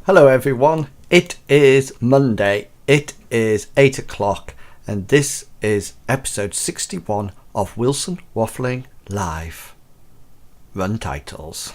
Hello everyone, it is Monday, it is 8 o'clock and this is episode 61 of Wilson Waffling Live. Run titles.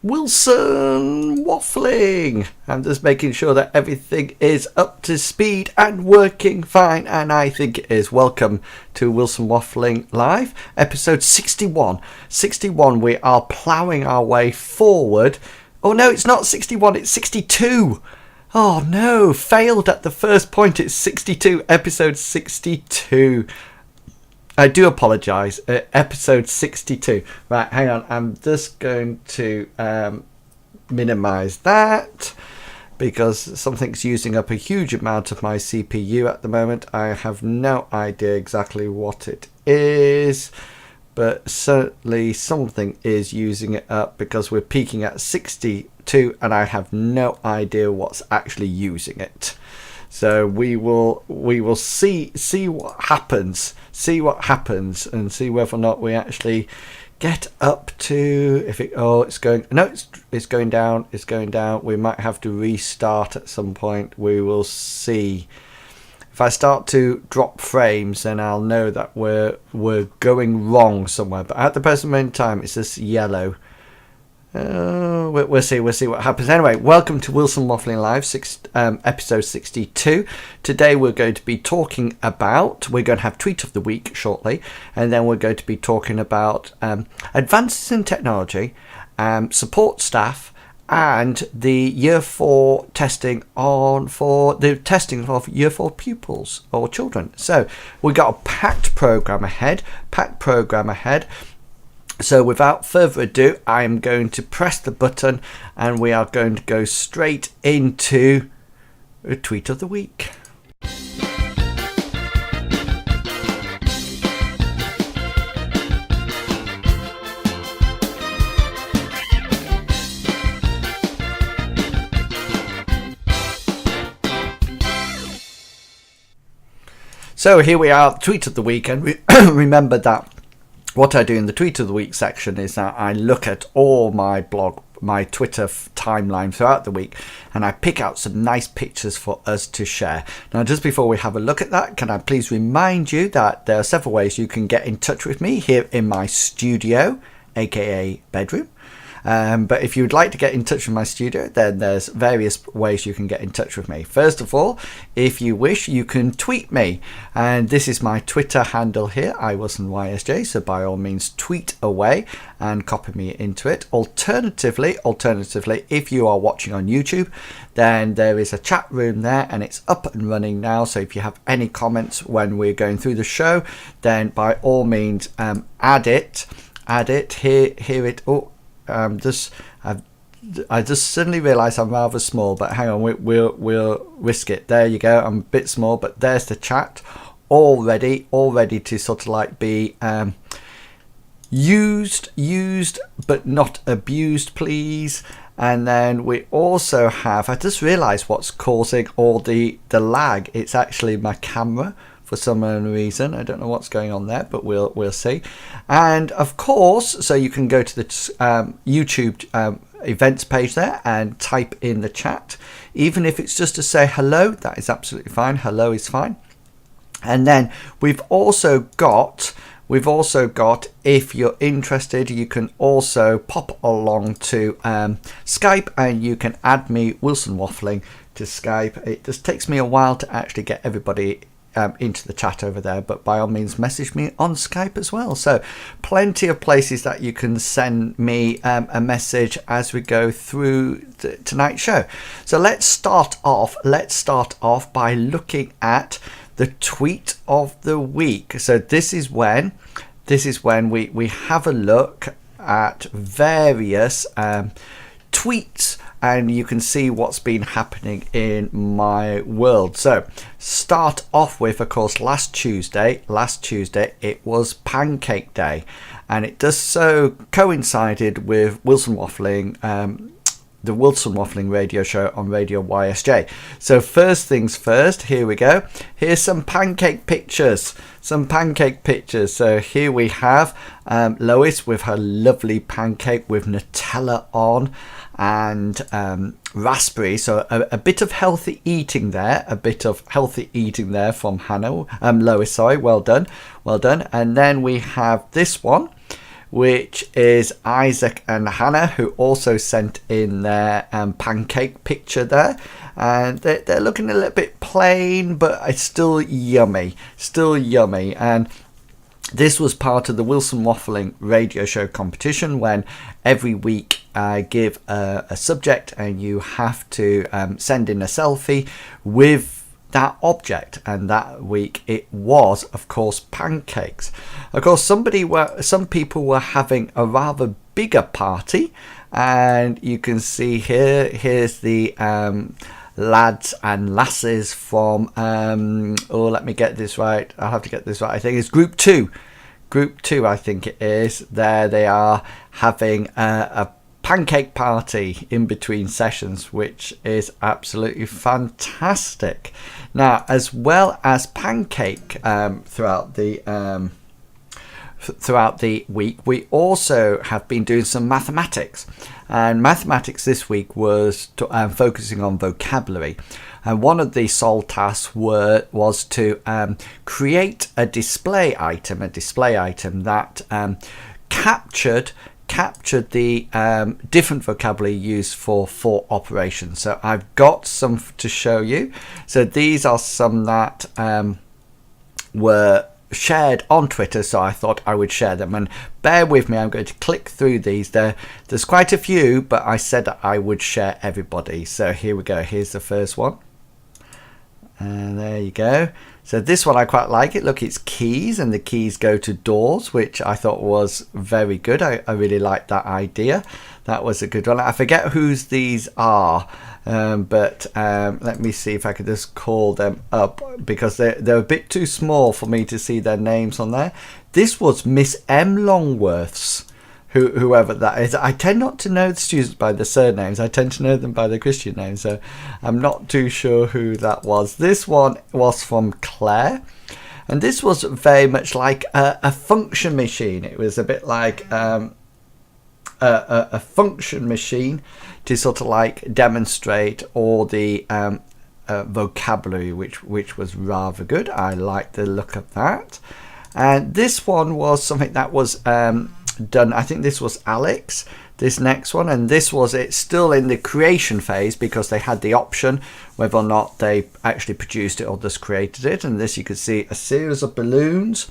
Wilson Waffling. I'm just making sure that everything is up to speed and working fine, and I think it is. Welcome to Wilson Waffling Live, episode 61. 61, we are ploughing our way forward. Oh no, it's not 61, it's 62. Oh no, failed at the first point. It's 62, episode 62. I do apologise. Episode 62. Right, hang on. I'm just going to minimise that because something's using up a huge amount of my CPU at the moment. I have no idea exactly what it is, but certainly something is using it up because we're peaking at 62 and I have no idea what's actually using it. So we will see what happens. See what happens and see whether or not we actually get up to it's going down. We might have to restart at some point. We will see. If I start to drop frames, then I'll know that we're going wrong somewhere. But at the present moment in time, it's just yellow. We'll see what happens. Anyway, welcome to Wilson Waffling Live, episode 62. Today we're going to be talking about, we're going to have Tweet of the Week shortly, and then we're going to be talking about advances in technology, support staff, and the Year 4 testing for the testing of Year 4 pupils or children. So we've got a packed program ahead. So without further ado, I am going to press the button and we are going to go straight into a Tweet of the Week. So here we are, Tweet of the Week, and remember that what I do in the Tweet of the Week section is that I look at all my Twitter timeline throughout the week and I pick out some nice pictures for us to share. Now, just before we have a look at that, can I please remind you that there are several ways you can get in touch with me here in my studio, aka bedroom. But if you'd like to get in touch with my studio, then there's various ways you can get in touch with me. First of all, if you wish, you can tweet me. And this is my Twitter handle here, Wilson YSJ. So by all means, tweet away and copy me into it. Alternatively, if you are watching on YouTube, then there is a chat room there and it's up and running now. So if you have any comments when we're going through the show, then by all means, add it, hear it. I just suddenly realised I'm rather small, but hang on, we'll risk it. There you go. I'm a bit small, but there's the chat, all ready to sort of like be used but not abused, please. And then we also have, I just realised what's causing all the lag. It's actually my camera. For some reason, I don't know what's going on there, but we'll see. And of course, so you can go to the YouTube events page there and type in the chat, even if it's just to say hello. That is absolutely fine. Hello is fine. And then we've also got, if you're interested, you can also pop along to Skype and you can add me, Wilson Waffling, to Skype. It just takes me a while to actually get everybody into the chat over there, but by all means message me on Skype as well. So plenty of places that you can send me a message as we go through tonight's show. So let's start off by looking at the Tweet of the Week. So this is when we have a look at various tweets and you can see what's been happening in my world. So start off with, of course, last Tuesday it was Pancake Day, and it does so coincided with Wilson Waffling, the Wilson Waffling Radio Show on Radio YSJ. So first things first, here we go. Here's some pancake pictures. So here we have Lois with her lovely pancake with Nutella on and raspberry. So a bit of healthy eating there. From Lois. Sorry, well done. And then we have this one, which is Isaac and Hannah, who also sent in their pancake picture there, and they're looking a little bit plain, but it's still yummy. And this was part of the Wilson Waffling Radio Show competition, when every week I give a subject and you have to send in a selfie with that object, and that week it was, of course, pancakes. Of course, some people were having a rather bigger party, and you can see here's the lads and lasses from let me get this right. I'll have to get this right. I think it's group two, I think it is. There they are having a pancake party in between sessions, which is absolutely fantastic. Now, as well as pancake throughout the week, we also have been doing some mathematics, and mathematics this week was focusing on vocabulary. And one of the solved tasks was to create a display item that captured the different vocabulary used for operations. So I've got some to show you. So these are some that were shared on Twitter, so I thought I would share them, and bear with me, I'm going to click through these. There's quite a few, but I said that I would share everybody. So here we go. Here's the first one, and there you go. So this one I quite like it. Look, it's keys, and the keys go to doors, which I thought was very good. I really like that idea. That was a good one. I forget whose these are, but let me see if I could just call them up, because they're a bit too small for me to see their names on there. This was Miss M. Longworth's. Whoever that is. I tend not to know the students by the surnames. I tend to know them by the Christian names, so I'm not too sure who that was. This one was from Claire, and this was very much like a function machine. It was a bit like a function machine to sort of like demonstrate all the vocabulary, which was rather good. I like the look of that. And this one was something that was done, I think this was Alex, this next one, and it's still in the creation phase, because they had the option whether or not they actually produced it or just created it. And this, you can see a series of balloons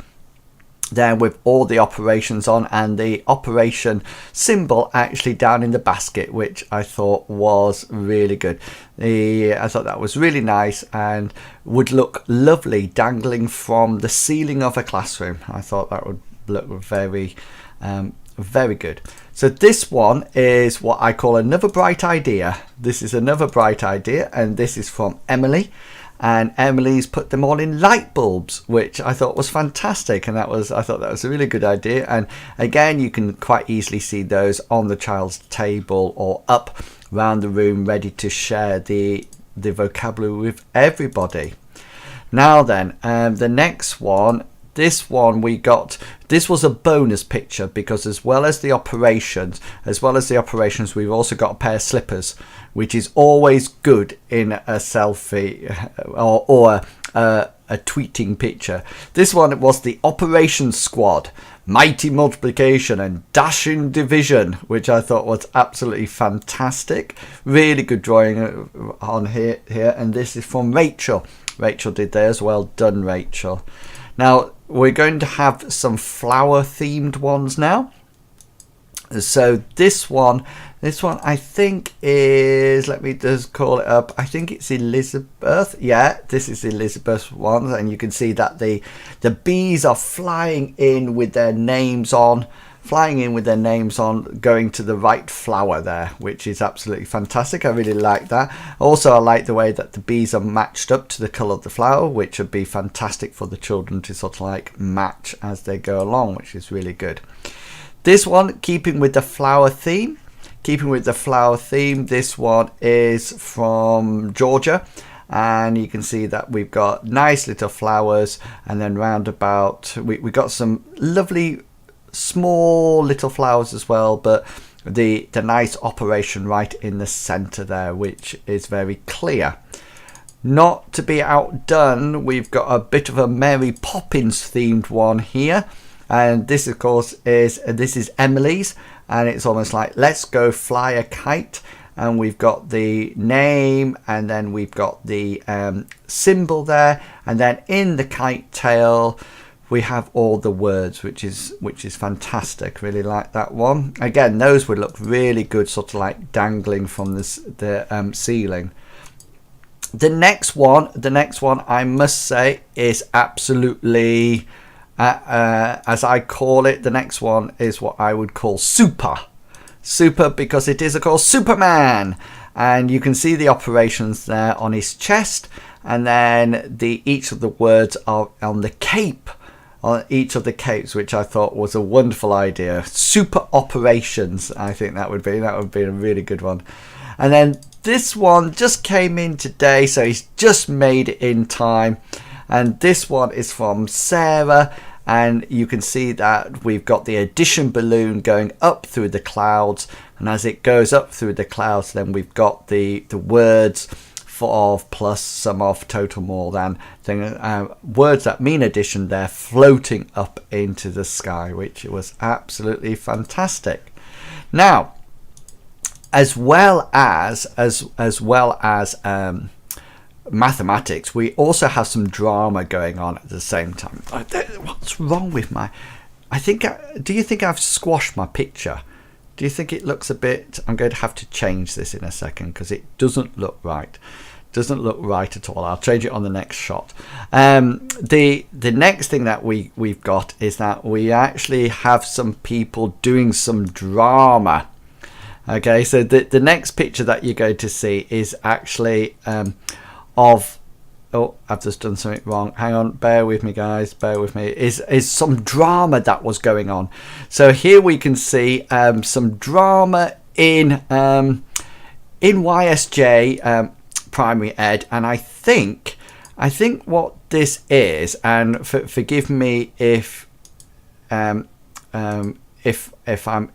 there with all the operations on, and the operation symbol actually down in the basket, which I thought was really good. I thought that was really nice and would look lovely dangling from the ceiling of a classroom. I thought that would look very good. So this one is what I call another bright idea. This is another bright idea, and this is from Emily, and Emily's put them all in light bulbs, which I thought was fantastic, and I thought that was a really good idea. And again, you can quite easily see those on the child's table or up around the room, ready to share the vocabulary with everybody. Now then, the next one, this was a bonus picture, because as well as the operations, we've also got a pair of slippers, which is always good in a selfie or a tweeting picture. This one was the Operations Squad, Mighty Multiplication and Dashing Division, which I thought was absolutely fantastic. Really good drawing on here, and this is from Rachel. Rachel did theirs. Well done, Rachel. Now we're going to have some flower themed ones now. So this one I think is, let me just call it up, I think it's Elizabeth. Yeah, this is Elizabeth's one, and you can see that the bees are flying in with their names on flying in with their names on, going to the right flower there, which is absolutely fantastic. I really like that. Also, I like the way that the bees are matched up to the colour of the flower, which would be fantastic for the children to sort of like match as they go along, which is really good. This one, keeping with the flower theme, this one is from Georgia. And you can see that we've got nice little flowers, and then round about we got some lovely small little flowers as well, but the nice operation right in the center there, which is very clear. Not to be outdone, we've got a bit of a Mary Poppins themed one here, and this of course is Emily's, and it's almost like let's go fly a kite. And we've got the name, and then we've got the symbol there, and then in the kite tail we have all the words, which is fantastic. Really like that one. Again, those would look really good, sort of like dangling from the ceiling. The next one I must say is absolutely, as I call it, the next one is what I would call super, because it is of course Superman, and you can see the operations there on his chest, and then each of the words are on the cape, on each of the capes, which I thought was a wonderful idea. Super operations, I think that would be a really good one. And then this one just came in today, so he's just made it in time, and this one is from Sarah. And you can see that we've got the addition balloon going up through the clouds, and as it goes up through the clouds, then we've got the words for of, plus, some of, total, more than thing, words that mean addition there, floating up into the sky, which was absolutely fantastic. Now, as well as mathematics, we also have some drama going on at the same time. What's wrong with do you think I've squashed my picture? Do you think it looks a bit, I'm going to have to change this in a second because it doesn't look right. Doesn't look right at all. I'll change it on the next shot. The next thing that we've got is that we actually have some people doing some drama. Okay, so the next picture that you're going to see is actually I've just done something wrong. Hang on, bear with me, guys. Bear with me. Is some drama that was going on. So here we can see some drama in YSJ primary ed, and I think what this is, and forgive me if I'm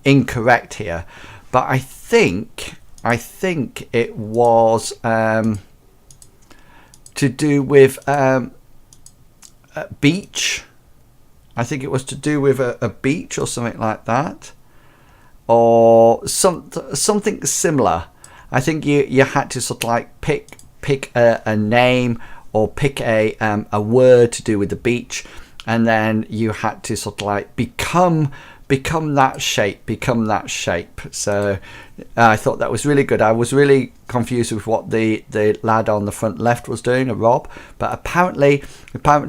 incorrect here, but I think it was to do with a beach. I think it was to do with a beach or something like that, or something similar. I think you had to sort of like pick a name or pick a word to do with the beach, and then you had to sort of like become that shape. So I thought that was really good. I was really confused with what the lad on the front left was doing, Rob, but apparently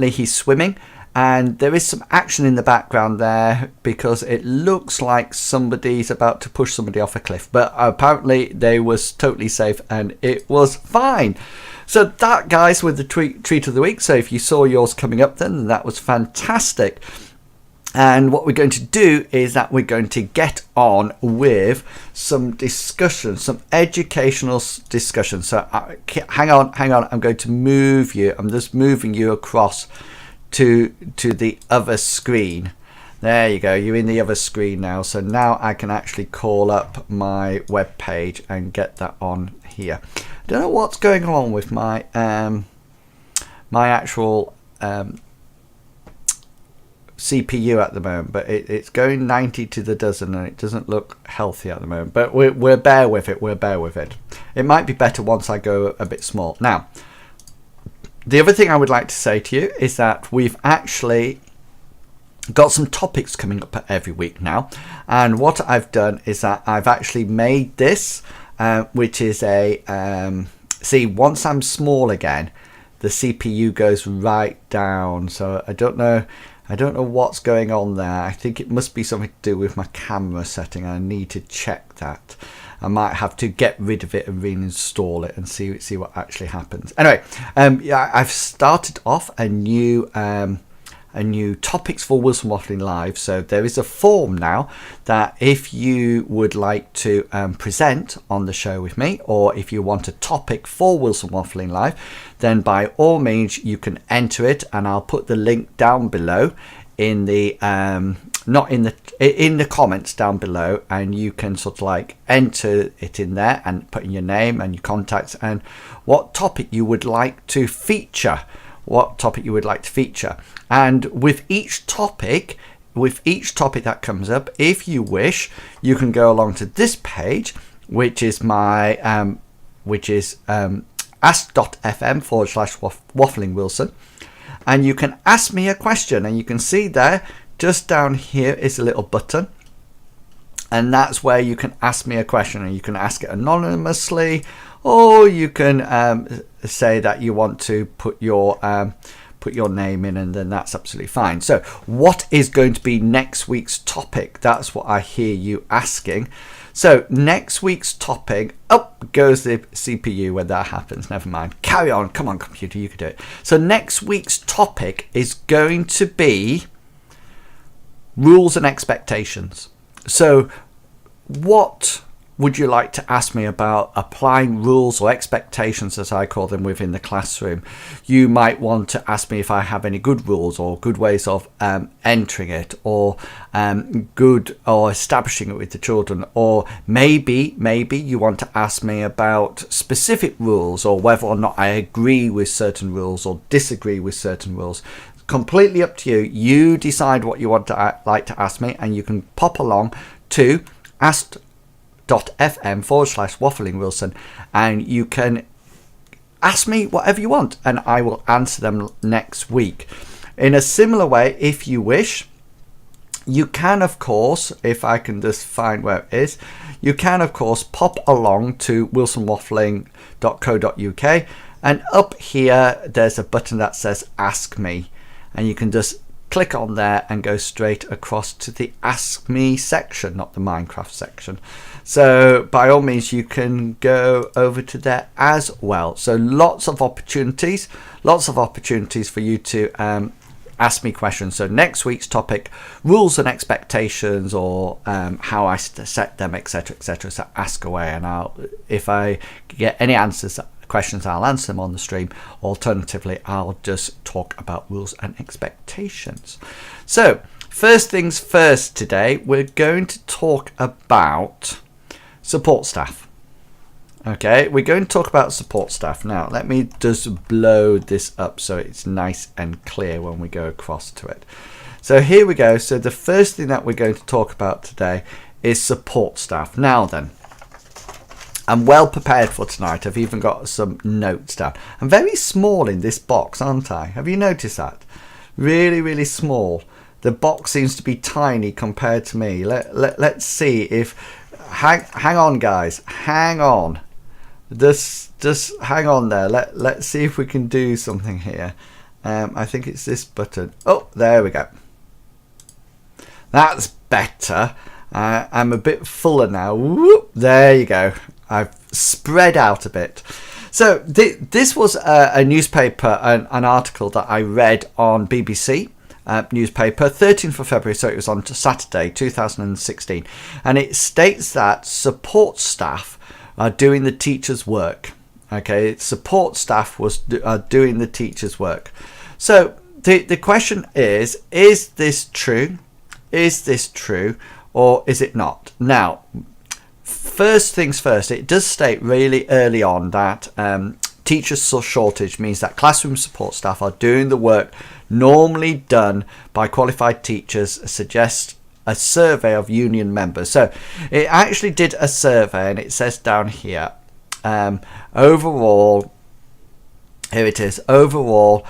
he's swimming, and there is some action in the background there because it looks like somebody's about to push somebody off a cliff, but apparently they was totally safe and it was fine. So that, guys, with the treat of the week. So if you saw yours coming up, then that was fantastic. And what we're going to do is that we're going to get on with some discussion, some educational discussion. So hang on. I'm going to move you. I'm just moving you across to the other screen. There you go. You're in the other screen now. So now I can actually call up my web page and get that on here. I don't know what's going on with my my actual CPU at the moment, but it's going 90 to the dozen and it doesn't look healthy at the moment, but we'll bear with it. It might be better once I go a bit small. Now, the other thing I would like to say to you is that we've actually got some topics coming up every week now, and what I've done is that I've actually made this which is a see, once I'm small again, the CPU goes right down. So I don't know I don't know what's going on there. I think it must be something to do with my camera setting. I need to check that. I might have to get rid of it and reinstall it and see what actually happens. Anyway, yeah, I've started off a new topics for Wilson Waffling Live. So there is a form now that if you would like to present on the show with me, or if you want a topic for Wilson Waffling Live, then by all means you can enter it, and I'll put the link down below in the in the comments down below, and you can sort of like enter it in there and put in your name and your contacts and what topic you would like to feature. And with each topic that comes up, if you wish, you can go along to this page, which is my ask.fm/Waffling Wilson, and you can ask me a question, and you can see there just down here is a little button, and that's where you can ask me a question, and you can ask it anonymously, or you can say that you want to put your name in, and then that's absolutely fine. So what is going to be next week's topic? That's what I hear you asking. So next week's topic, up goes the CPU when that happens. Never mind. Carry on. Come on, computer, you can do it. So next week's topic is going to be rules and expectations. So what would you like to ask me about applying rules or expectations, as I call them, within the classroom? You might want to ask me if I have any good rules or good ways of entering it, or good or establishing it with the children, or maybe you want to ask me about specific rules, or whether or not I agree with certain rules or disagree with certain rules. Completely up to you. You decide what you want to like to ask me, and you can pop along to ask.fm/Waffling Wilson, and you can ask me whatever you want, and I will answer them next week. In a similar way, if you wish, you can, of course, if I can just find where it is, you can, of course, pop along to wilsonwaffling.co.uk, and up here there's a button that says Ask Me, and you can just click on there and go straight across to the Ask Me section, not the Minecraft section. So by all means, you can go over to there as well. So lots of opportunities for you to ask me questions. So next week's topic, rules and expectations, or how I set them, etc., etc. So ask away, and if I get any questions, I'll answer them on the stream. Alternatively, I'll just talk about rules and expectations. So first things first, today we're going to talk about support staff. Okay, we're going to talk about support staff. Now let me just blow this up so it's nice and clear when we go across to it. So here we go. So the first thing that we're going to talk about today is support staff. Now then, I'm well prepared for tonight. I've even got some notes down. I'm very small in this box, aren't I? Have you noticed that? Really, really small. The box seems to be tiny compared to me. Let's see if... Hang on, guys. Hang on. Just hang on there. Let's see if we can do something here. I think it's this button. Oh, there we go. That's better. I'm a bit fuller now. Whoop, there you go. I've spread out a bit. So this was a newspaper, an article that I read on BBC newspaper, 13th of February, so it was on Saturday 2016, and it states that support staff are doing the teacher's work. Okay, support staff are doing the teacher's work. So the question is this true? Is this true, or is it not? Now, first things first, it does state really early on that teacher shortage means that classroom support staff are doing the work normally done by qualified teachers, suggests a survey of union members. So it actually did a survey, and it says down here, overall, here it is, overall,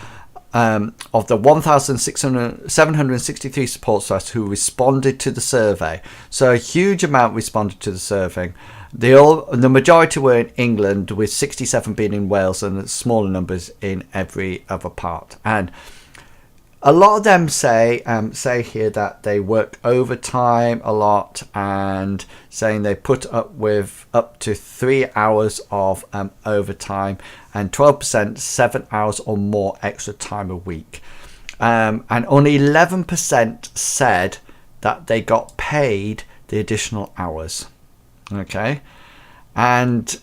of the 1,763 support staff who responded to the survey. So a huge amount responded to the survey. The majority were in England, with 67 being in Wales, and smaller numbers in every other part. And a lot of them say here that they work overtime a lot, and saying they put up with up to 3 hours of overtime, and 12% 7 hours or more extra time a week. And only 11% said that they got paid the additional hours. Okay, and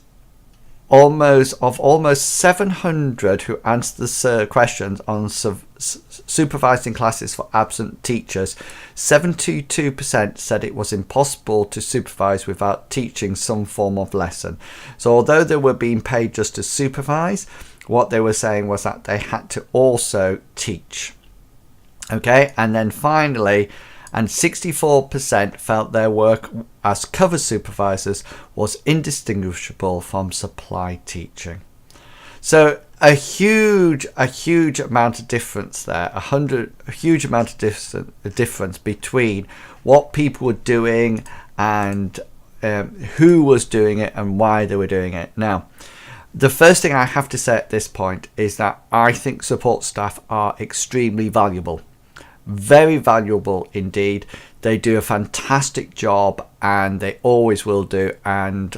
almost 700 who answered the questions on supervising classes for absent teachers, 72% said it was impossible to supervise without teaching some form of lesson. So although they were being paid just to supervise, what they were saying was that they had to also teach. Okay, and then finally, and 64% felt their work as cover supervisors was indistinguishable from supply teaching. So a huge amount of difference there, a huge amount of difference between what people were doing and who was doing it and why they were doing it. Now, the first thing I have to say at this point is that I think support staff are extremely valuable. Very valuable indeed. They do a fantastic job, and they always will do, and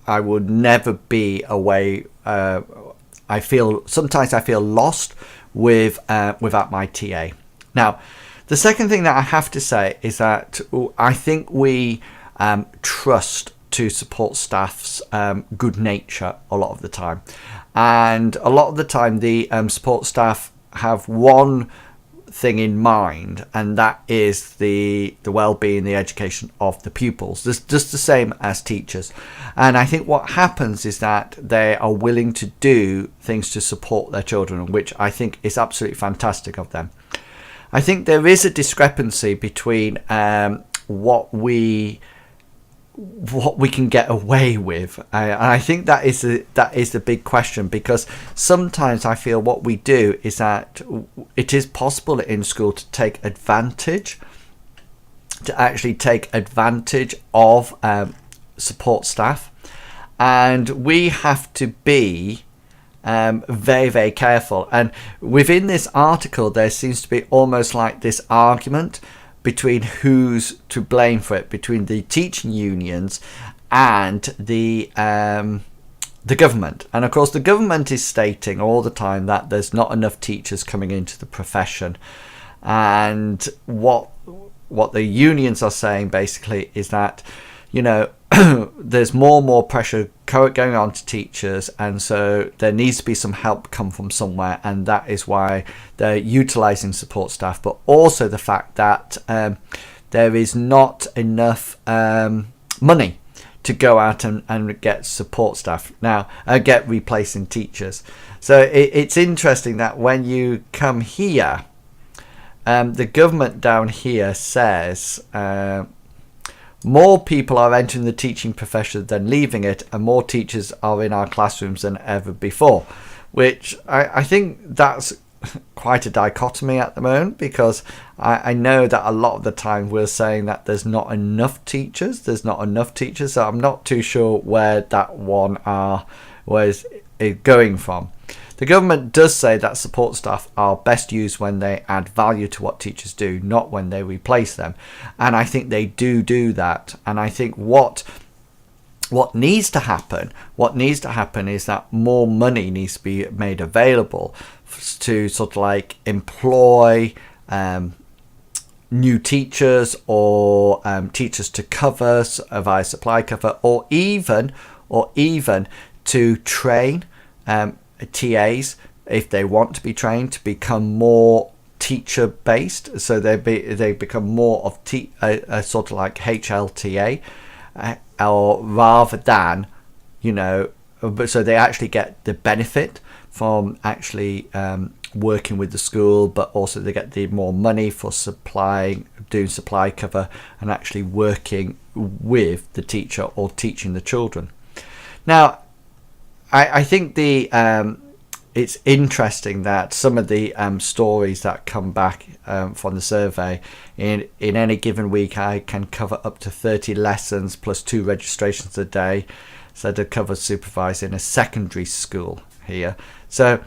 I would never be away. Sometimes I feel lost without my TA. Now, the second thing that I have to say is that I think we trust to support staff's good nature a lot of the time, and a lot of the time the support staff have one thing in mind, and that is the well-being, the education of the pupils. This just the same as teachers. And I think what happens is that they are willing to do things to support their children, which I think is absolutely fantastic of them. I think there is a discrepancy between what we can get away with, and I think that is the big question, because sometimes I feel what we do is that it is possible in school to actually take advantage of support staff, and we have to be very, very careful. And within this article there seems to be almost like this argument between who's to blame for it, between the teaching unions and the government. And of course the government is stating all the time that there's not enough teachers coming into the profession, and what the unions are saying basically is that, you know, there's more and more pressure going on to teachers, and so there needs to be some help come from somewhere, and that is why they're utilizing support staff. But also the fact that there is not enough money to go out and get support staff now, get replacing teachers. So it's interesting that when you come here, the government down here says more people are entering the teaching profession than leaving it, and more teachers are in our classrooms than ever before, which I think that's quite a dichotomy at the moment, because I know that a lot of the time we're saying that there's not enough teachers, so I'm not too sure where that one was going from. The government does say that support staff are best used when they add value to what teachers do, not when they replace them. And I think they do that. And I think what needs to happen is that more money needs to be made available to sort of like employ new teachers, or teachers to cover via supply cover, or even to train TAs, if they want to be trained, to become more teacher based, so they become more of a sort of like HLTA, or rather than, you know, so they actually get the benefit from actually working with the school, but also they get the more money for doing supply cover and actually working with the teacher or teaching the children. Now, I think it's interesting that some of the stories that come back from the survey, in any given week I can cover up to 30 lessons plus 2 registrations a day, said a cover supervisor in a secondary school here. So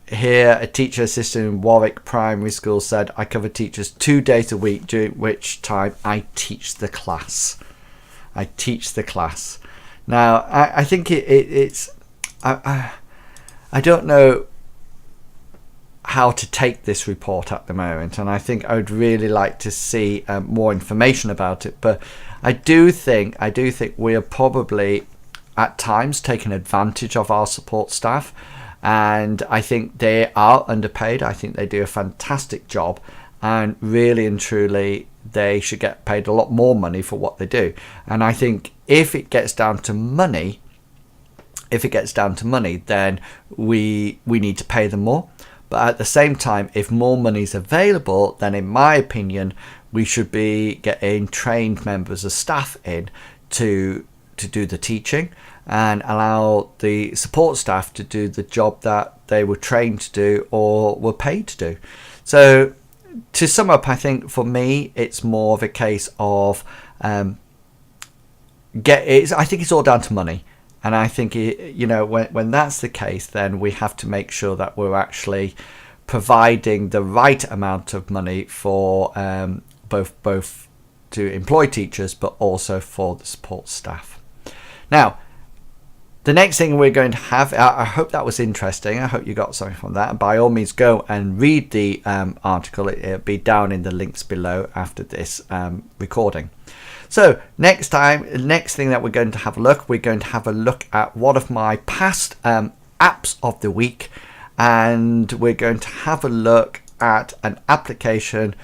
here, a teacher assistant in Warwick Primary School said, I cover teachers 2 days a week, during which time I teach the class. I teach the class. Now, I think it's... I don't know how to take this report at the moment, and I think I would really like to see more information about it. But I do think we are probably at times taking advantage of our support staff, and I think they are underpaid. I think they do a fantastic job, and really and truly they should get paid a lot more money for what they do. And I think if it gets down to money, then we need to pay them more. But at the same time, if more money is available, then in my opinion, we should be getting trained members of staff in to do the teaching, and allow the support staff to do the job that they were trained to do or were paid to do. So to sum up, I think for me, it's more of a case of I think it's all down to money. And I think, when that's the case, then we have to make sure that we're actually providing the right amount of money for both to employ teachers, but also for the support staff. Now, the next thing we're going to have, I hope that was interesting. I hope you got something from that. And by all means, go and read the article. It'll be down in the links below after this recording. So next thing that we're going to have a look at one of my past apps of the week, and we're going to have a look at an application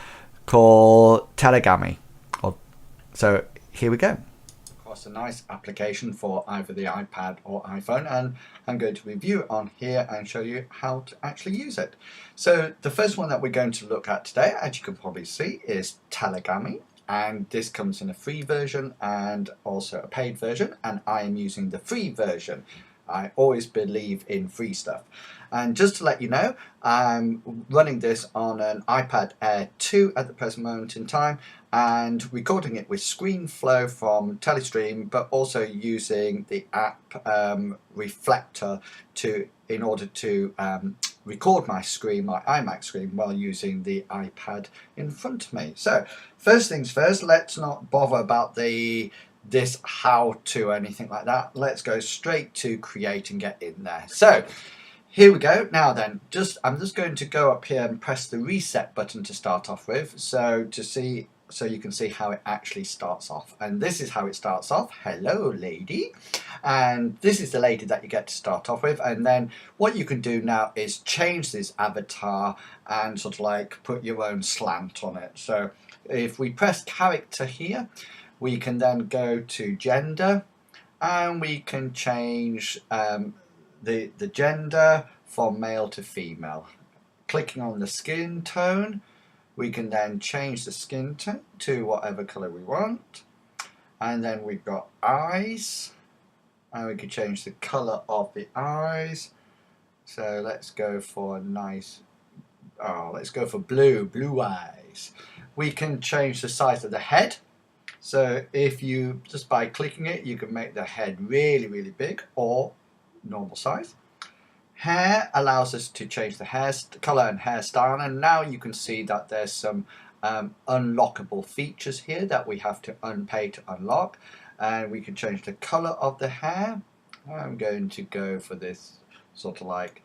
called Telegami. So here we go. It's a nice application for either the iPad or iPhone, and I'm going to review it on here and show you how to actually use it. So the first one that we're going to look at today, as you can probably see, is Telegami. And this comes in a free version and also a paid version, and I am using the free version. I always believe in free stuff. And just to let you know, I'm running this on an iPad Air 2 at the present moment in time, and recording it with ScreenFlow from Telestream, but also using the app Reflector in order to record my screen, my iMac screen, while using the iPad in front of me. So first things first, let's not bother about this how-to or anything like that. Let's go straight to create and get in there. So here we go. Now then, I'm just going to go up here and press the reset button to start off with, so you can see how it actually starts off. And this is how it starts off. Hello, lady. And this is the lady that you get to start off with. And then what you can do now is change this avatar and sort of like put your own slant on it. So if we press character here, we can then go to gender, and we can change the gender from male to female. Clicking on the skin tone, we can then change the skin tone to whatever colour we want. And then we've got eyes, and we can change the colour of the eyes. So let's go for let's go for blue eyes. We can change the size of the head. So if you, just by clicking it, you can make the head really, really big or normal size. Hair allows us to change the colour and hairstyle, and now you can see that there's some unlockable features here that we have to pay to unlock, and we can change the colour of the hair. I'm going to go for this sort of like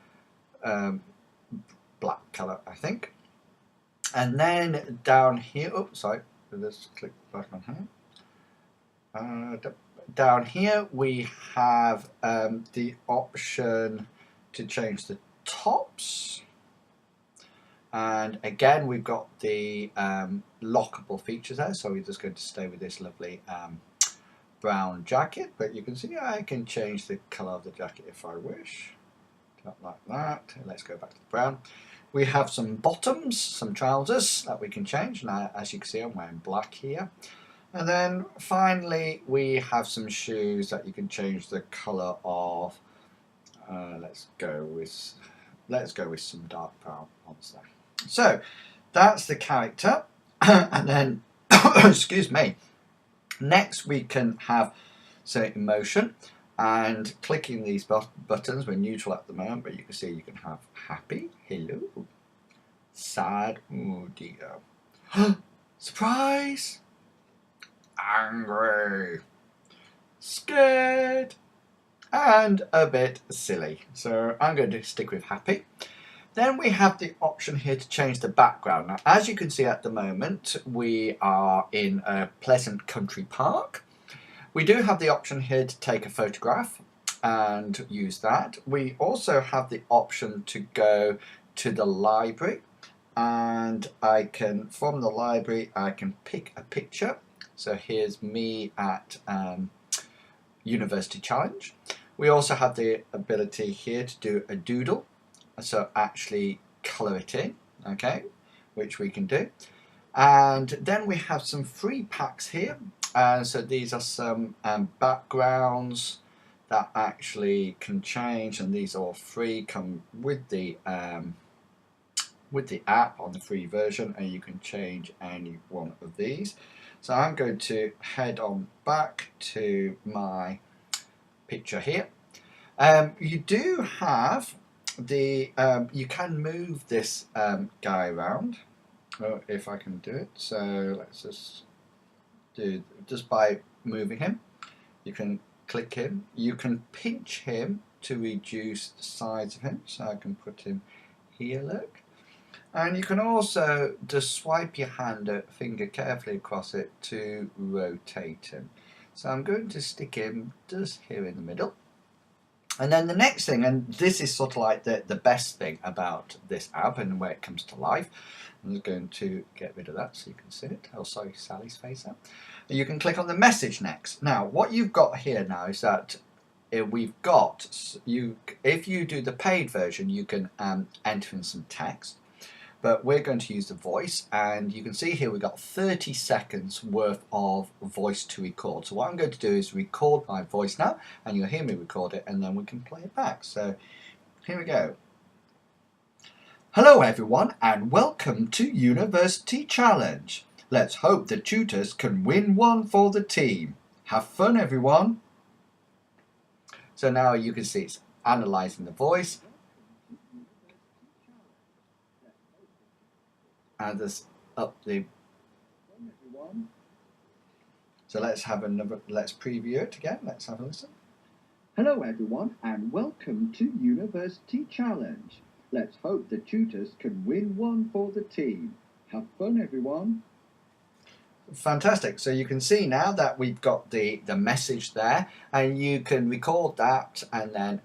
black colour, I think. And then down here, let's click back on here. Down here we have the option to change the tops, and again we've got the lockable features there, so we're just going to stay with this lovely brown jacket, but you can see I can change the colour of the jacket if I wish, like that. Let's go back to the brown. We have some bottoms, some trousers that we can change. Now as you can see, I'm wearing black here. And then finally we have some shoes that you can change the colour of. Let's go with some dark brown ones there. So that's the character. And then excuse me, next we can have emotion. And clicking these buttons, we're neutral at the moment, but you can see you can have happy, hello, sad, oh dear, surprise, angry, scared, and a bit silly. So I'm going to stick with happy. Then we have the option here to change the background. Now, as you can see at the moment, we are in a pleasant country park. We do have the option here to take a photograph and use that. We also have the option to go to the library, and I can, from the library, I can pick a picture. So here's me at University Challenge. We also have the ability here to do a doodle, so actually colour it in, okay, which we can do. And then we have some free packs here. So these are some backgrounds that actually can change, and these are all free, come with the app on the free version, and you can change any one of these. So I'm going to head on back to my picture here. You do have the you can move this guy around, if I can do it. So let's just do, just by moving him, you can click him, you can pinch him to reduce the size of him, so I can put him here, look. And you can also just swipe your finger carefully across it to rotate him. So I'm going to stick him just here in the middle. And then the next thing, and this is sort of like the best thing about this app and where it comes to life, I'm just going to get rid of that so you can see it. Oh, sorry, Sally's face out. You can click on the message next. Now, what you've got here now is that we've got, if you do the paid version, you can enter in some text. But we're going to use the voice, and you can see here we've got 30 seconds worth of voice to record. So what I'm going to do is record my voice now, and you'll hear me record it, and then we can play it back. So here we go. Hello everyone, and welcome to University Challenge. Let's hope the tutors can win one for the team. Have fun everyone. So now you can see it's analysing the voice. And just up the. So let's have another. Let's preview it again. Let's have a listen. Hello everyone, and welcome to University Challenge. Let's hope the tutors can win one for the team. Have fun everyone. Fantastic. So you can see now that we've got the message there, and you can record that and then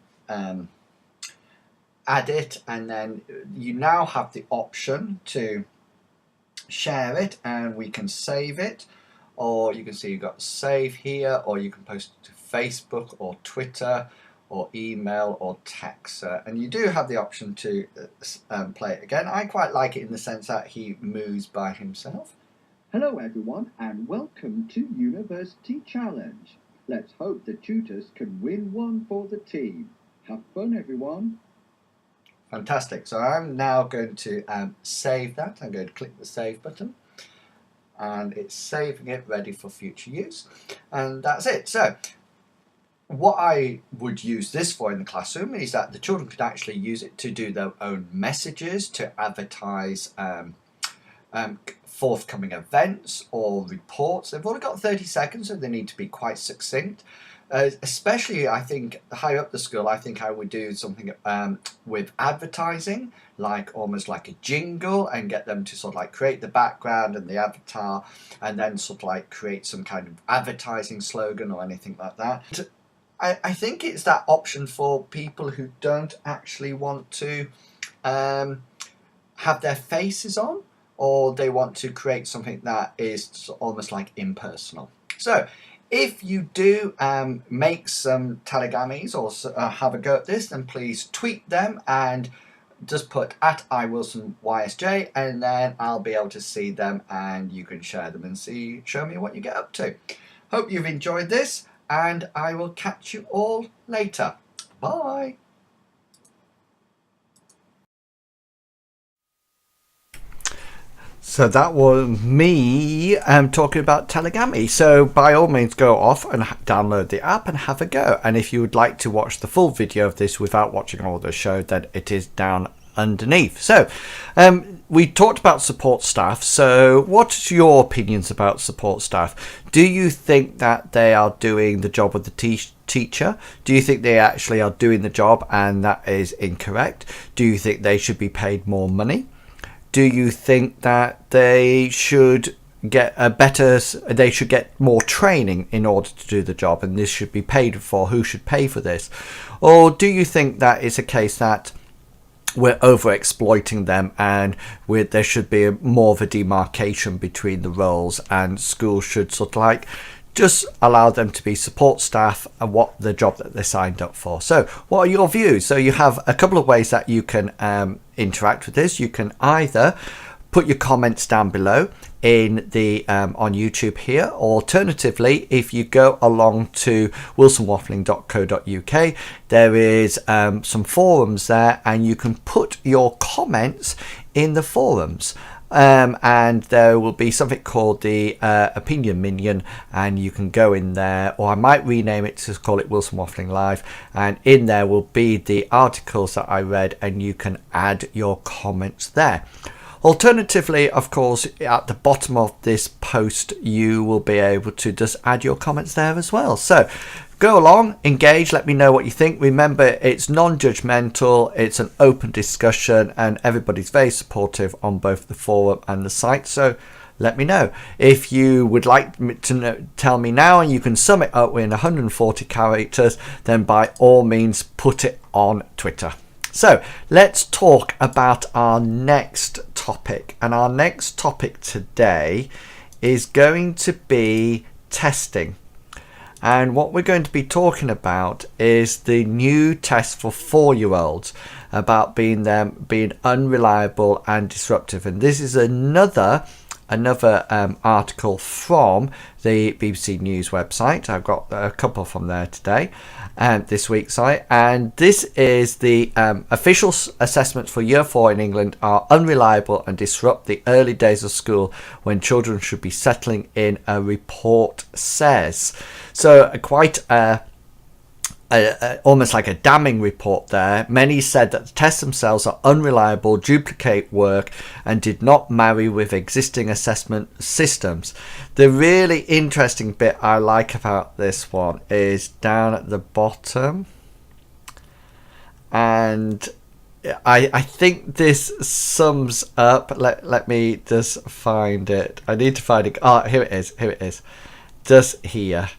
add it, and then you now have the option to share it, and we can save it, or you can see you've got save here, or you can post it to Facebook or Twitter or email or text, and you do have the option to play it again. I quite like it in the sense that he moves by himself. Hello everyone, and welcome to University Challenge. Let's hope the tutors can win one for the team. Have fun everyone. Fantastic. So I'm now going to save that. I'm going to click the save button, and it's saving it ready for future use, and that's it. So what I would use this for in the classroom is that the children could actually use it to do their own messages, to advertise forthcoming events or reports. They've only got 30 seconds, so they need to be quite succinct. Especially, I think, higher up the school, I think I would do something with advertising, like almost like a jingle, and get them to sort of like create the background and the avatar, and then sort of like create some kind of advertising slogan or anything like that. I think it's that option for people who don't actually want to have their faces on, or they want to create something that is almost like impersonal. So if you do make some telegamis or have a go at this, then please tweet them and just put at @IWilsonYSJ, and then I'll be able to see them, and you can share them and show me what you get up to. Hope you've enjoyed this, and I will catch you all later. Bye. So that was me talking about telegamy. So by all means, go off and download the app and have a go. And if you would like to watch the full video of this without watching all the show, then it is down underneath. So we talked about support staff. So what's your opinions about support staff? Do you think that they are doing the job of the teacher? Do you think they actually are doing the job and that is incorrect? Do you think they should be paid more money? Do you think that they should get they should get more training in order to do the job and this should be paid for? Who should pay for this? Or do you think that it's a case that we're over exploiting them and there should be more of a demarcation between the roles, and schools should sort of like just allow them to be support staff and what the job that they signed up for? So what are your views? So you have a couple of ways that you can interact with this. You can either put your comments down below in the on YouTube here. Alternatively, if you go along to wilsonwaffling.co.uk, there is some forums there and you can put your comments in the forums. And there will be something called the opinion minion, and you can go in there, or I might rename it to call it Wilson Waffling Live, and in there will be the articles that I read and you can add your comments there. Alternatively, of course, at the bottom of this post you will be able to just add your comments there as well. So go along, engage, let me know what you think. Remember, it's non-judgmental, it's an open discussion, and everybody's very supportive on both the forum and the site. So let me know. If you would like to tell me now and you can sum it up in 140 characters, then by all means put it on Twitter. So let's talk about our next topic. And our next topic today is going to be testing. And what we're going to be talking about is the new test for 4-year-olds, about being unreliable and disruptive. And this is another article from the BBC News website. I've got a couple from there today and this week, and this is the official assessments for year 4 in England are unreliable and disrupt the early days of school when children should be settling in, a report says. So quite almost like a damning report there. Many said that the tests themselves are unreliable, duplicate work, and did not marry with existing assessment systems. The really interesting bit I like about this one is down at the bottom, and I think this sums up. Let me just find it. I need to find it. Oh, here it is. Just here.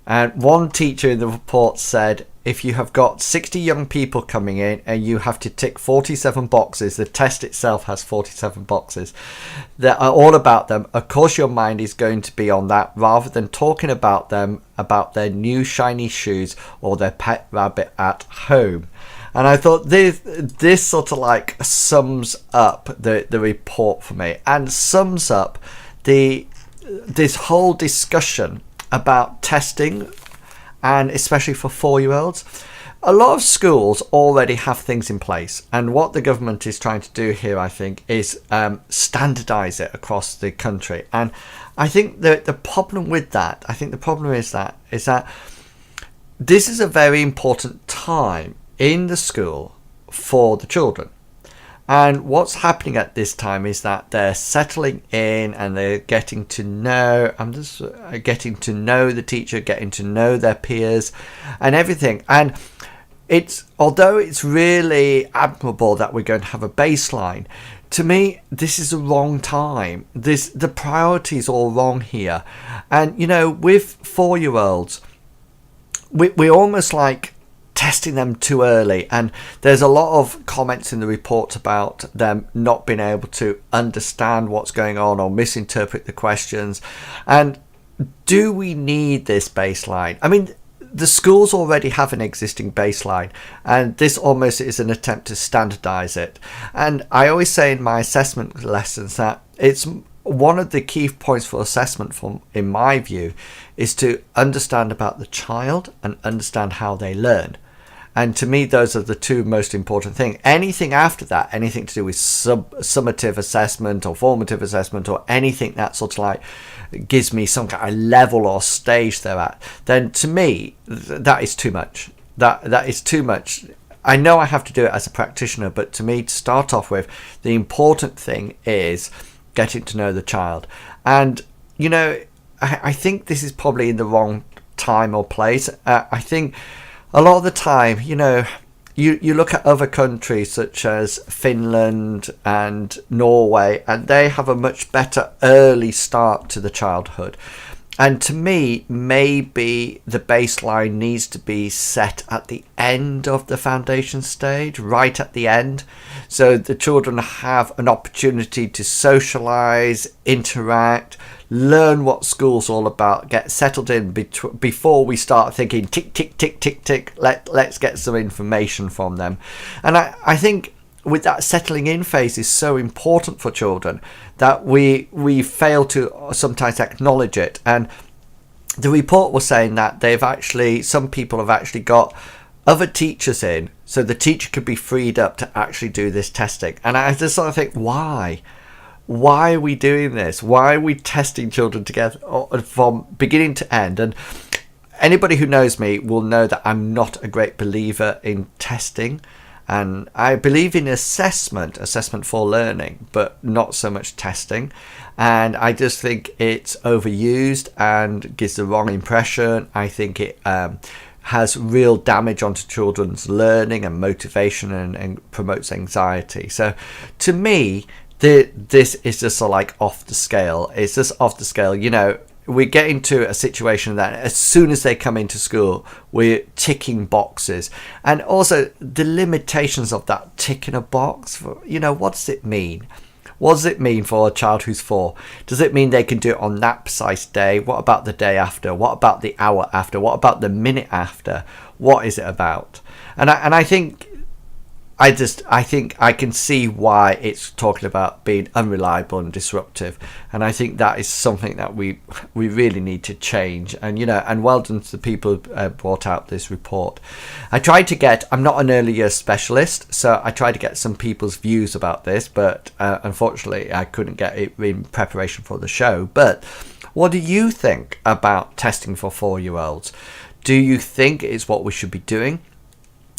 And one teacher in the report said, if you have got 60 young people coming in and you have to tick 47 boxes, the test itself has 47 boxes that are all about them. Of course, your mind is going to be on that rather than talking about them, about their new shiny shoes or their pet rabbit at home. And I thought this sort of like sums up the report for me, and sums up this whole discussion about testing, and especially for 4-year-olds. A lot of schools already have things in place, and what the government is trying to do here, I think, is standardize it across the country. And I think the problem with that, is that this is a very important time in the school for the children. And what's happening at this time is that they're settling in and they're getting to know, getting to know the teacher, getting to know their peers and everything. And although it's really admirable that we're going to have a baseline, to me, this is the wrong time. The priority is all wrong here. And, with 4-year-olds, we almost like testing them too early, and there's a lot of comments in the report about them not being able to understand what's going on or misinterpret the questions. And do we need this baseline? I mean, the schools already have an existing baseline, and this almost is an attempt to standardize it. And I always say in my assessment lessons that it's one of the key points for assessment, in my view, is to understand about the child and understand how they learn. And to me, those are the two most important things. Anything after that, anything to do with summative assessment or formative assessment or anything that sort of like gives me some kind of level or stage they're at, then to me, that is too much. That is too much. I know I have to do it as a practitioner, but to me, to start off with, the important thing is getting to know the child. And, you know, I think this is probably in the wrong time or place. I think a lot of the time, you know, you look at other countries such as Finland and Norway, and they have a much better early start to the childhood. And to me, maybe the baseline needs to be set at the end of the foundation stage, right at the end, so the children have an opportunity to socialize, interact, learn what school's all about, get settled in before we start thinking tick, tick, tick, tick, tick, let's get some information from them. And I think with that settling in phase is so important for children that we fail to sometimes acknowledge it. And the report was saying that some people have actually got other teachers in, so the teacher could be freed up to actually do this testing. And I just sort of think, why are we doing this? Why are we testing children together from beginning to end? And anybody who knows me will know that I'm not a great believer in testing. And I believe in assessment for learning, but not so much testing. And I just think it's overused and gives the wrong impression. I think it has real damage onto children's learning and motivation and promotes anxiety. So to me, this is just sort of like off the scale. It's just off the scale. You know, we get into a situation that as soon as they come into school, we're ticking boxes. And also the limitations of that ticking a box, you know, what does it mean? What does it mean for a child who's 4? Does it mean they can do it on that precise day? What about the day after? What about the hour after? What about the minute after? What is it about? And I think I can see why it's talking about being unreliable and disruptive, and I think that is something that we really need to change. And you know, and well done to the people who brought out this report. I'm not an early years specialist, so I tried to get some people's views about this, but unfortunately I couldn't get it in preparation for the show. But what do you think about testing for 4-year-olds? Do you think it's what we should be doing?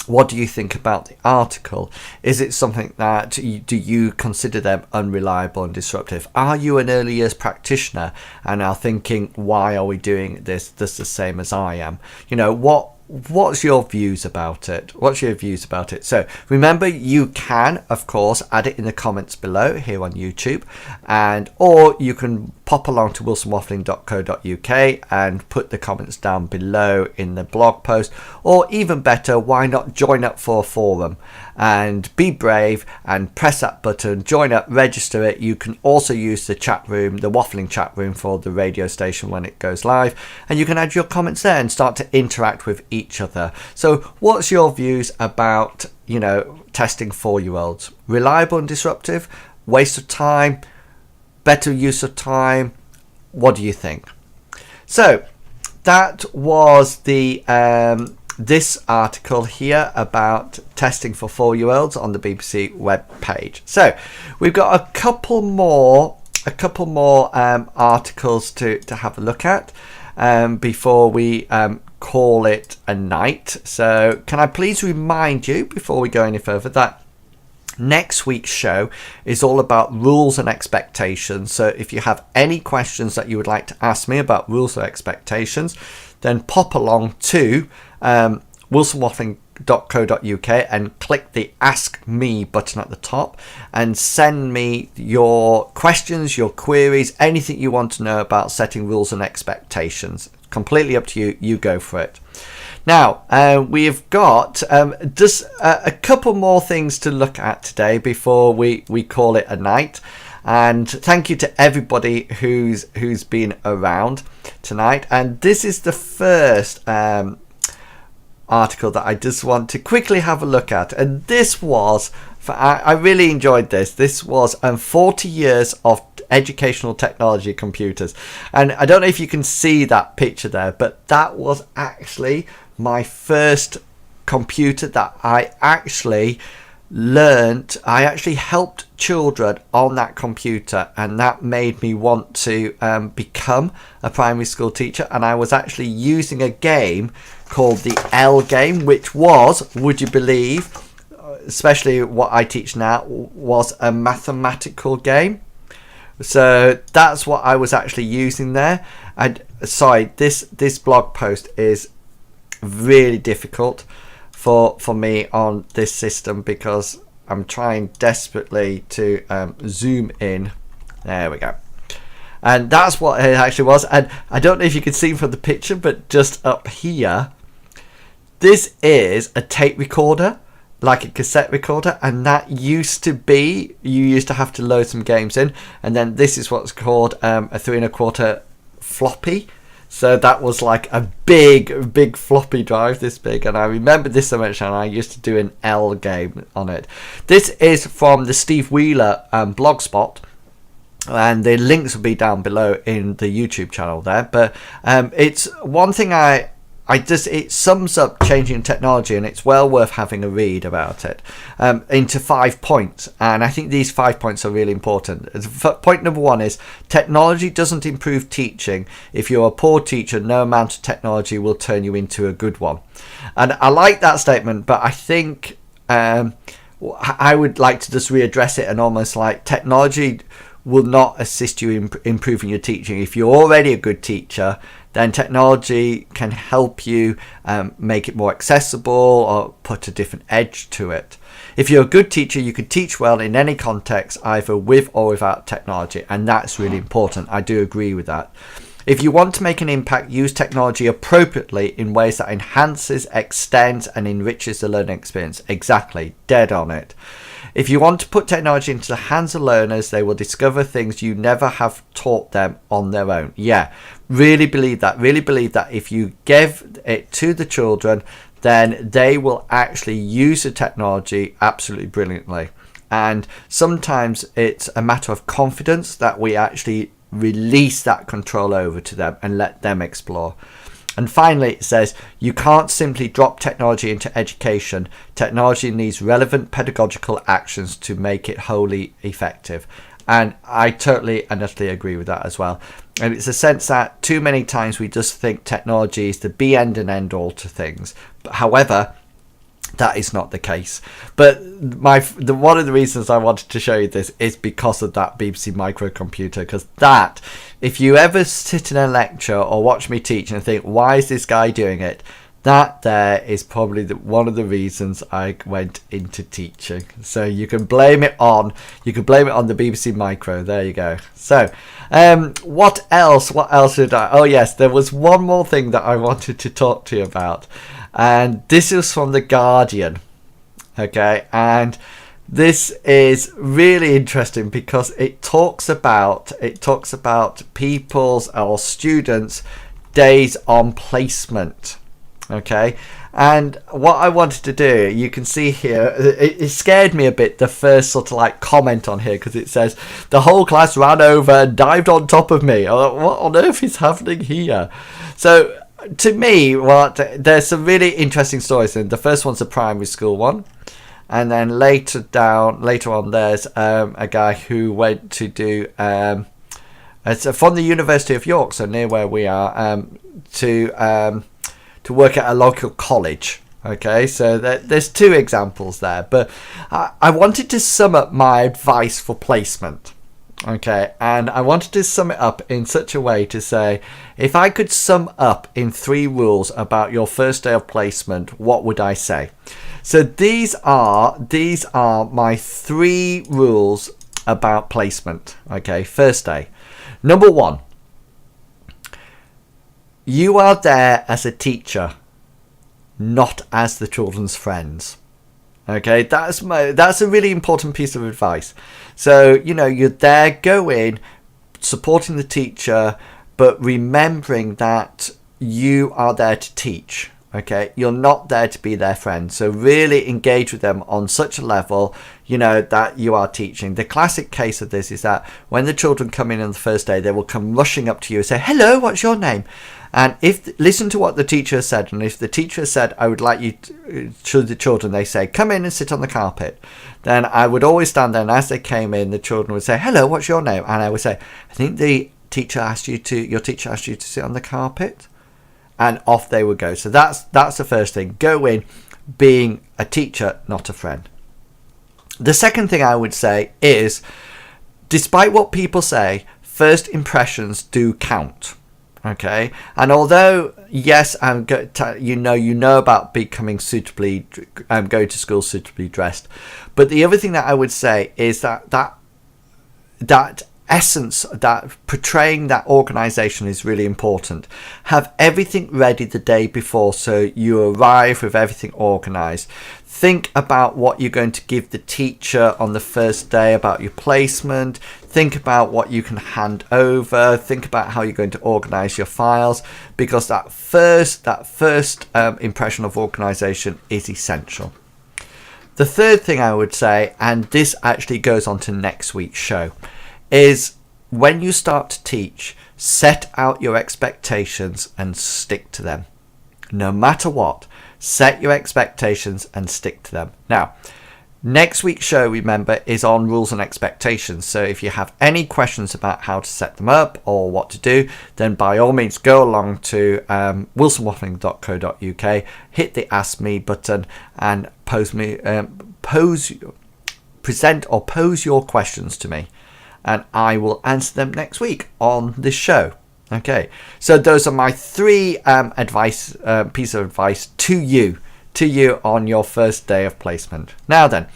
What do you think about the article? Is it something that do you consider them unreliable and disruptive? Are you an early years practitioner and are thinking, why are we doing this the same as I am? You know, what's your views about it? So remember, you can of course add it in the comments below here on YouTube, or you can pop along to wilsonwaffling.co.uk and put the comments down below in the blog post, or even better, why not join up for a forum and be brave and press that button, join up, register it. You can also use the chat room, the waffling chat room for the radio station when it goes live, and you can add your comments there and start to interact with each other. So what's your views about, you know, testing 4-year-olds? Reliable and disruptive? Waste of time? Better use of time? What do you think? So that was the this article here about testing for 4-year-olds on the BBC web page. So we've got a couple more articles to have a look at before we call it a night. So can I please remind you before we go any further that next week's show is all about rules and expectations. So if you have any questions that you would like to ask me about rules or expectations, then pop along to wilsonwaffling.co.uk and click the Ask Me button at the top and send me your questions, your queries, anything you want to know about setting rules and expectations. Completely up to you. You go for it. Now, we've got just a couple more things to look at today before we call it a night. And thank you to everybody who's been around tonight. And this is the first article that I just want to quickly have a look at. And this was, I really enjoyed this. This was 40 years of educational technology computers. And I don't know if you can see that picture there, but that was actually my first computer that I actually helped children on that computer, and that made me want to become a primary school teacher. And I was actually using a game called the L game, which was, would you believe, especially what I teach now, was a mathematical game. So that's what I was actually using there. And sorry, this blog post is really difficult for me on this system because I'm trying desperately to zoom in. There we go. And that's what it actually was. And I don't know if you can see from the picture, but just up here, this is a tape recorder, like a cassette recorder, and that used to be, you used to have to load some games in, and then this is what's called a 3 1/4 floppy. So that was like a big floppy drive, this big, and I remember this so much, and I used to do an L game on it. This is from the Steve Wheeler blogspot, and the links will be down below in the YouTube channel there. But it's one thing it sums up changing technology, and it's well worth having a read about it, into 5 points. And I think these 5 points are really important. Point number 1 is technology doesn't improve teaching. If you're a poor teacher, no amount of technology will turn you into a good one. And I like that statement, but I think I would like to just readdress it and almost like technology will not assist you in improving your teaching. If you're already a good teacher, then technology can help you make it more accessible or put a different edge to it. If you're a good teacher, you can teach well in any context, either with or without technology, and that's really important. I do agree with that. If you want to make an impact, use technology appropriately in ways that enhances, extends, and enriches the learning experience. Exactly, dead on it. If you want to put technology into the hands of learners, they will discover things you never have taught them on their own. Yeah, really believe that. Really believe that if you give it to the children, then they will actually use the technology absolutely brilliantly. And sometimes it's a matter of confidence that we actually release that control over to them and let them explore. And finally, it says, you can't simply drop technology into education. Technology needs relevant pedagogical actions to make it wholly effective. And I totally and utterly agree with that as well. And it's a sense that too many times we just think technology is the be end and end all to things. But however, that is not the case. But one of the reasons I wanted to show you this is because of that BBC microcomputer. Because that, if you ever sit in a lecture or watch me teach and think, why is this guy doing it? That there is probably one of the reasons I went into teaching. So you can blame it on the BBC Micro. There you go. So what else did I? Oh yes, there was one more thing that I wanted to talk to you about. And this is from The Guardian. Okay, and this is really interesting because it talks about people's or students' days on placement. Okay, and what I wanted to do, you can see here, it scared me a bit, the first sort of like comment on here, because it says the whole class ran over and dived on top of me. What on earth is happening here? So to me, there's some really interesting stories. And the first one's a primary school one, and then later on there's a guy who went to do it's from the University of York, so near where we are, to work at a local college. Okay, so there's 2 examples there, but I wanted to sum up my advice for placement. Okay, and I wanted to sum it up in such a way to say, if I could sum up in 3 rules about your first day of placement, what would I say? So these are my 3 rules about placement. Okay, first day. Number 1, you are there as a teacher, not as the children's friends. Okay, that's a really important piece of advice. So, you're there, go in, supporting the teacher, but remembering that you are there to teach. Okay, you're not there to be their friend. So really engage with them on such a level, that you are teaching. The classic case of this is that when the children come in on the first day, they will come rushing up to you and say, hello, what's your name? And listen to what the teacher has said. And if the teacher said, I would like you to the children, they say, come in and sit on the carpet. Then I would always stand there. And as they came in, the children would say, hello, what's your name? And I would say, I think your teacher asked you to sit on the carpet. And off they would go. So that's the first thing. Go in being a teacher, not a friend. The second thing I would say is, despite what people say, first impressions do count. Okay, and although yes, you know about becoming suitably, going to school suitably dressed, but the other thing that I would say is that essence, that portraying that organization is really important. Have everything ready the day before, so you arrive with everything organized. Think about what you're going to give the teacher on the first day, about your placement. Think about what you can hand over. Think about how you're going to organize your files, because that first impression of organization is essential. The third thing I would say, and this actually goes on to next week's show, is when you start to teach, set out your expectations and stick to them. No matter what, set your expectations and stick to them. Now, next week's show, remember, is on rules and expectations. So if you have any questions about how to set them up or what to do, then by all means go along to wilsonwaffling.co.uk, hit the Ask Me button and pose your questions to me, and I will answer them next week on this show. Okay, so those are my three pieces of advice to you on your first day of placement. Now then,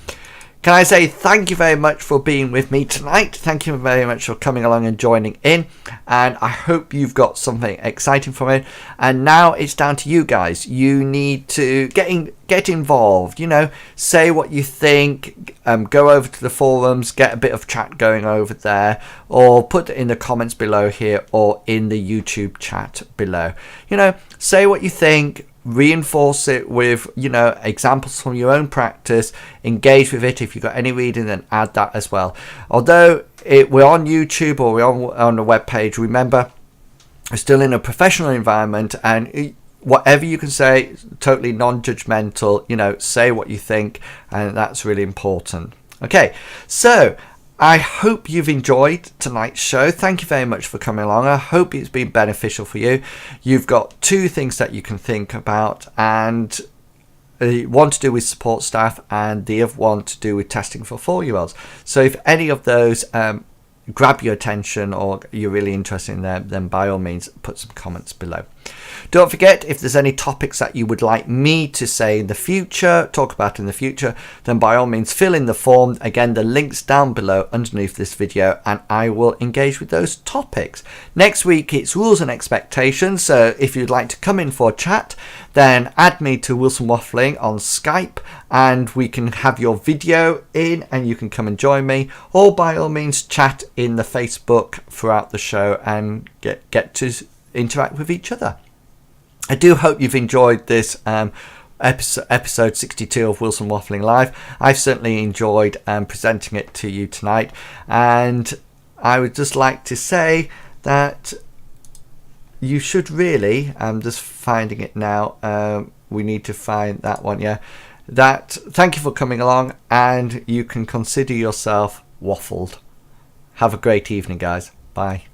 can I say thank you very much for being with me tonight. Thank you very much for coming along and joining in, and I hope you've got something exciting from it. And now it's down to you guys. You need to get involved, say what you think, go over to the forums, get a bit of chat going over there, or put it in the comments below here or in the YouTube chat below. Say what you think. Reinforce it with examples from your own practice. Engage with it. If you've got any reading, then add that as well. Although we're on YouTube or we're on the web page, remember, we're still in a professional environment, and whatever you can say, totally non-judgmental. Say what you think, and that's really important. Okay, so I hope you've enjoyed tonight's show. Thank you very much for coming along. I hope it's been beneficial for you. You've got two things that you can think about, and one to do with support staff and the other one to do with testing for 4-year-olds. So if any of those grab your attention or you're really interested in them, then by all means put some comments below. Don't forget, if there's any topics that you would like me to say in the future, talk about in the future, then by all means fill in the form. Again, the link's down below underneath this video, and I will engage with those topics. Next week it's rules and expectations, so if you'd like to come in for a chat, then add me to Wilson Waffling on Skype, and we can have your video in and you can come and join me, or by all means chat in the Facebook throughout the show and get to interact with each other. I do hope you've enjoyed this episode 62 of Wilson Waffling Live. I've certainly enjoyed presenting it to you tonight, and I would just like to say that you should really, I'm just finding it now, we need to find that one, that thank you for coming along, and you can consider yourself waffled. Have a great evening, guys. Bye.